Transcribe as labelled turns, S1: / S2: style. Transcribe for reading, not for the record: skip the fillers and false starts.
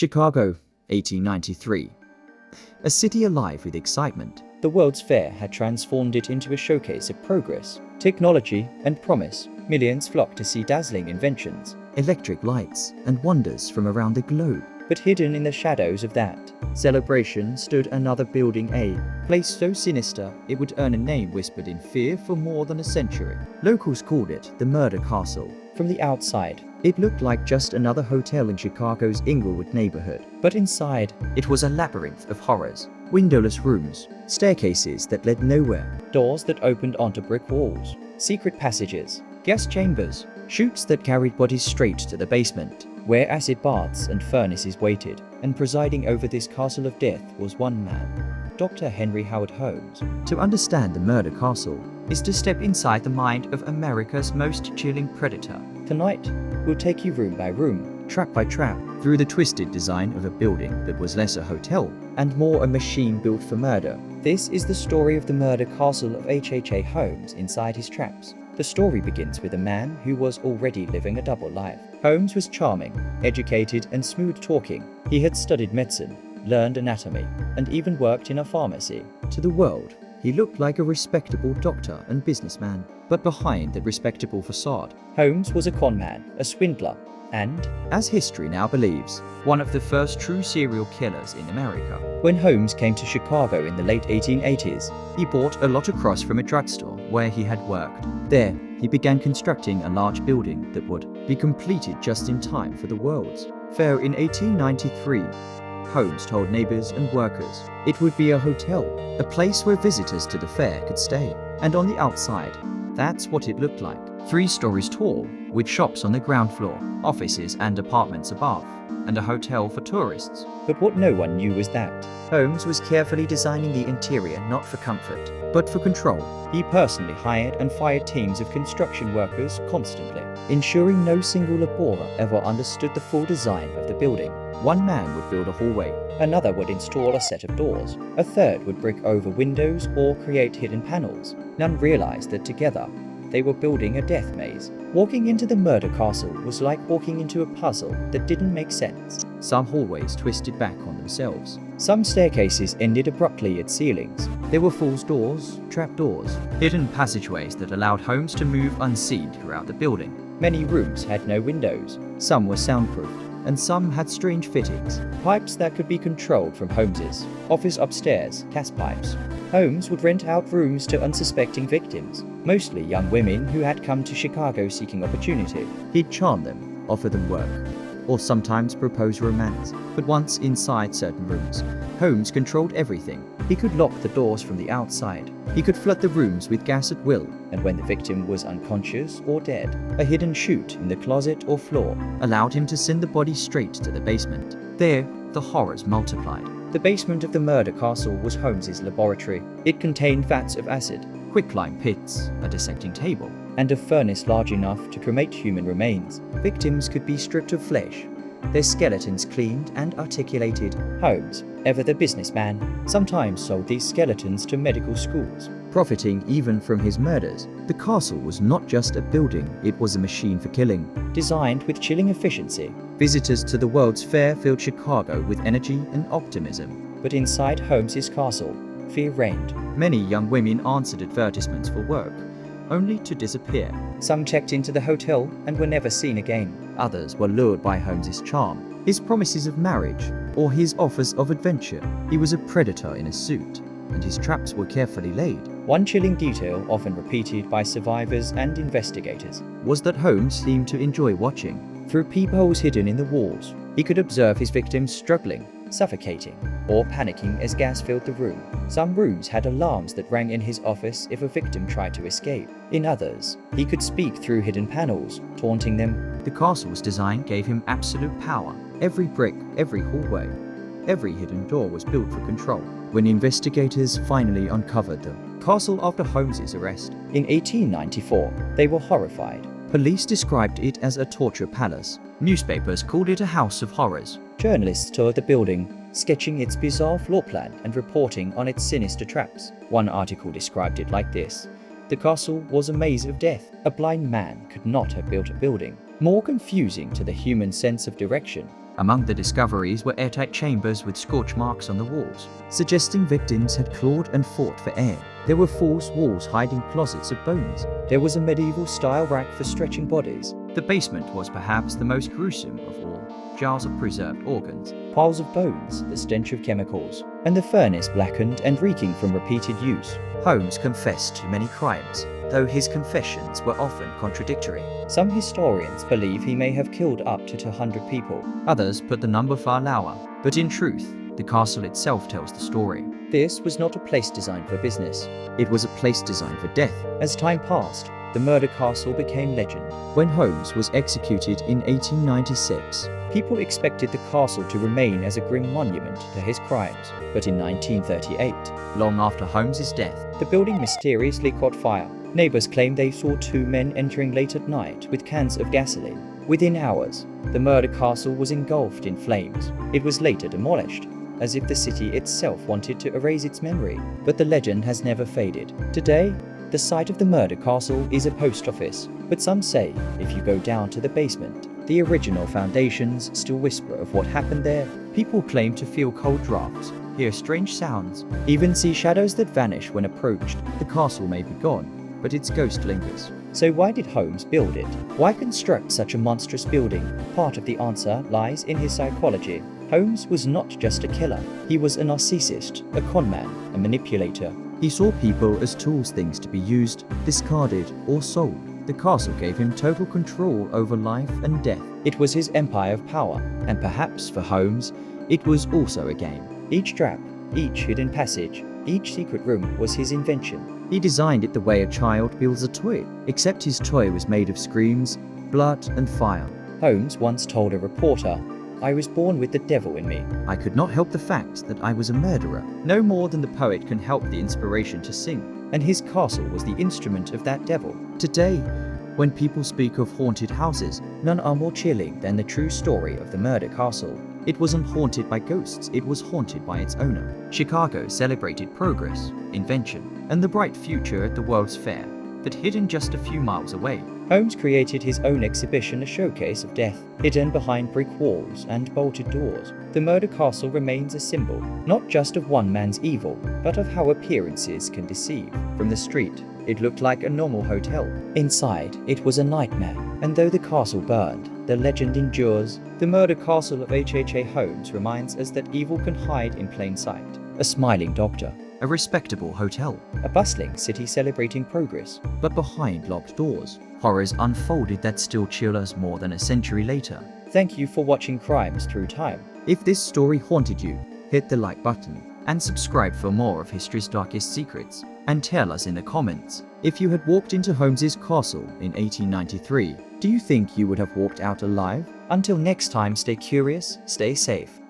S1: Chicago, 1893. A city alive with excitement.
S2: The World's Fair had transformed it into a showcase of progress, technology, and promise. Millions flocked to see dazzling inventions,
S1: Electric lights and wonders from around the globe.
S2: but hidden in the shadows of that celebration stood another building, a place so sinister it would earn a name whispered in fear for more than a century.
S1: Locals called it the Murder Castle.
S2: From the outside,
S1: It looked like just another hotel in Chicago's Inglewood neighborhood.
S2: but inside,
S1: It was a labyrinth of horrors. Windowless rooms, staircases that led nowhere,
S2: doors that opened onto brick walls, secret passages, gas chambers, chutes that carried bodies straight to the basement, where acid baths and furnaces waited. And presiding over this castle of death was one man, Dr. Henry Howard Holmes.
S1: To understand the Murder Castle,
S2: Is to step inside the mind of America's most chilling predator. Tonight, we'll take you room by room,
S1: trap by trap, through the twisted design of a building that was less a hotel
S2: and more a machine built for murder. This is the story of the murder castle of H.H.A. Holmes inside his traps. The story begins with a man who was already living a double life. Holmes was charming, educated, and smooth-talking. He had studied medicine, learned anatomy, and even worked in a pharmacy.
S1: to the world. He looked like a respectable doctor and businessman, but behind that respectable facade,
S2: Holmes was a conman, a swindler, and
S1: as history now believes,
S2: one of the first true serial killers in America. When Holmes came to Chicago in the late 1880s,
S1: he bought a lot across from a drugstore where he had worked. There, he began constructing a large building that would be completed just in time for the World's Fair in 1893. Holmes told neighbors and workers it would be a hotel, a place where visitors to the fair could stay. And on the outside, that's what it looked like. 3 stories tall, with shops on the ground floor, offices and apartments above, and a hotel for tourists.
S2: but what no one knew was that
S1: Holmes was carefully designing the interior not for comfort, but for control,
S2: he personally hired and fired teams of construction workers constantly, ensuring no single laborer ever understood the full design of the building.
S1: One man would build a hallway,
S2: Another would install a set of doors. A third would brick over windows or create hidden panels. None realized that together, they were building a death maze. Walking into the murder castle was like walking into a puzzle that didn't make sense.
S1: some hallways twisted back on themselves.
S2: Some staircases ended abruptly at ceilings.
S1: There were false doors, trapdoors, hidden passageways that allowed Holmes to move unseen throughout the building.
S2: Many rooms had no windows.
S1: Some were soundproofed, and some had strange fittings.
S2: Pipes that could be controlled from Holmes's office upstairs, gas pipes. Holmes would rent out rooms to unsuspecting victims, mostly young women who had come to Chicago seeking opportunity.
S1: He'd charm them, offer them work, or sometimes propose romance. But once inside certain rooms, Holmes controlled everything.
S2: He could lock the doors from the outside,
S1: He could flood the rooms with gas at will,
S2: and when the victim was unconscious or dead, a hidden chute in the closet or floor.
S1: allowed him to send the body straight to the basement. There, the horrors multiplied.
S2: The basement of the murder castle was Holmes's laboratory. It contained vats of acid
S1: Quicklime pits, a dissecting table,
S2: and a furnace large enough to cremate human remains.
S1: victims could be stripped of flesh, their skeletons cleaned and articulated.
S2: Holmes, ever the businessman, sometimes sold these skeletons to medical schools.
S1: Profiting even from his murders, the castle was not just a building, it was a machine for killing.
S2: Designed with chilling efficiency,
S1: Visitors to the World's Fair filled Chicago with energy and optimism.
S2: but inside Holmes's castle, fear reigned.
S1: Many young women answered advertisements for work, only to disappear.
S2: Some checked into the hotel and were never seen again.
S1: Others were lured by Holmes's charm, his promises of marriage, or his offers of adventure. He was a predator in a suit, and his traps were carefully laid.
S2: One chilling detail often repeated by survivors and investigators.
S1: Was that Holmes seemed to enjoy watching.
S2: Through peepholes hidden in the walls, he could observe his victims struggling, suffocating, or panicking as gas filled the room. Some rooms had alarms that rang in his office if a victim tried to escape. In others, he could speak through hidden panels, taunting them.
S1: The castle's design gave him absolute power. Every brick, every hallway, every hidden door was built for control. When investigators finally uncovered the castle after Holmes's arrest,
S2: In 1894, they were horrified.
S1: police described it as a torture palace. Newspapers called it a house of horrors.
S2: Journalists toured the building, sketching its bizarre floor plan and reporting on its sinister traps. One article described it like this: "The castle was a maze of death. A blind man could not have built a building more confusing to the human sense of direction."
S1: Among the discoveries were airtight chambers with scorch marks on the walls, suggesting victims had clawed and fought for air. There were false walls hiding closets of bones.
S2: There was a medieval-style rack for stretching bodies.
S1: The basement was perhaps the most gruesome of all. Jars of preserved organs,
S2: Piles of bones, the stench of chemicals, and the furnace blackened and reeking from repeated use.
S1: Holmes confessed to many crimes, though his confessions were often contradictory.
S2: Some historians believe he may have killed up to 200 people.
S1: Others put the number far lower, but in truth, the castle itself tells the story.
S2: This was not a place designed for business.
S1: It was a place designed for death.
S2: As time passed, the murder castle became legend.
S1: When Holmes was executed in 1896,
S2: people expected the castle to remain as a grim monument to his crimes. But in 1938,
S1: long after Holmes's death,
S2: the building mysteriously caught fire. Neighbors claimed they saw two men entering late at night with cans of gasoline. Within hours, the murder castle was engulfed in flames. It was later demolished, as if the city itself wanted to erase its memory. But the legend has never faded. Today, the site of the murder castle is a post office, but some say if you go down to the basement, the original foundations still whisper of what happened there.
S1: People claim to feel cold drafts, hear strange sounds,
S2: even see shadows that vanish when approached.
S1: The castle may be gone, but its ghost lingers.
S2: So why did Holmes build it? Why construct such a monstrous building? Part of the answer lies in his psychology. Holmes was not just a killer. He was a narcissist, a conman, a manipulator.
S1: He saw people as tools, things to be used, discarded, or sold. The castle gave him total control over life and death.
S2: It was his empire of power,
S1: And perhaps for Holmes, it was also a game.
S2: each trap, each hidden passage, each secret room was his invention.
S1: He designed it the way a child builds a toy, except his toy was made of screams, blood, and fire.
S2: Holmes once told a reporter, "I was born with the devil in me."
S1: I could not help the fact that I was a murderer, no more than the poet can help the inspiration to sing.
S2: And his castle was the instrument of that devil.
S1: Today, when people speak of haunted houses,
S2: None are more chilling than the true story of the murder castle.
S1: it wasn't haunted by ghosts, it was haunted by its owner. Chicago celebrated progress, invention, and the bright future at the World's Fair, but hidden just a few miles away.
S2: Holmes created his own exhibition, a showcase of death, hidden behind brick walls and bolted doors. The murder castle remains a symbol, not just of one man's evil, but of how appearances can deceive. From the street, it looked like a normal hotel. Inside, it was a nightmare. And though the castle burned, the legend endures. The murder castle of H.H.A. Holmes reminds us that evil can hide in plain sight. A smiling doctor,
S1: A respectable hotel,
S2: a bustling city celebrating progress.
S1: but behind locked doors, horrors unfolded that still chill us more than a century later.
S2: Thank you for watching Crimes Through Time.
S1: If this story haunted you, hit the like button and subscribe for more of history's darkest secrets. And tell us in the comments, if you had walked into Holmes's castle in 1893, do you think you would have walked out alive? Until next time, stay curious, stay safe.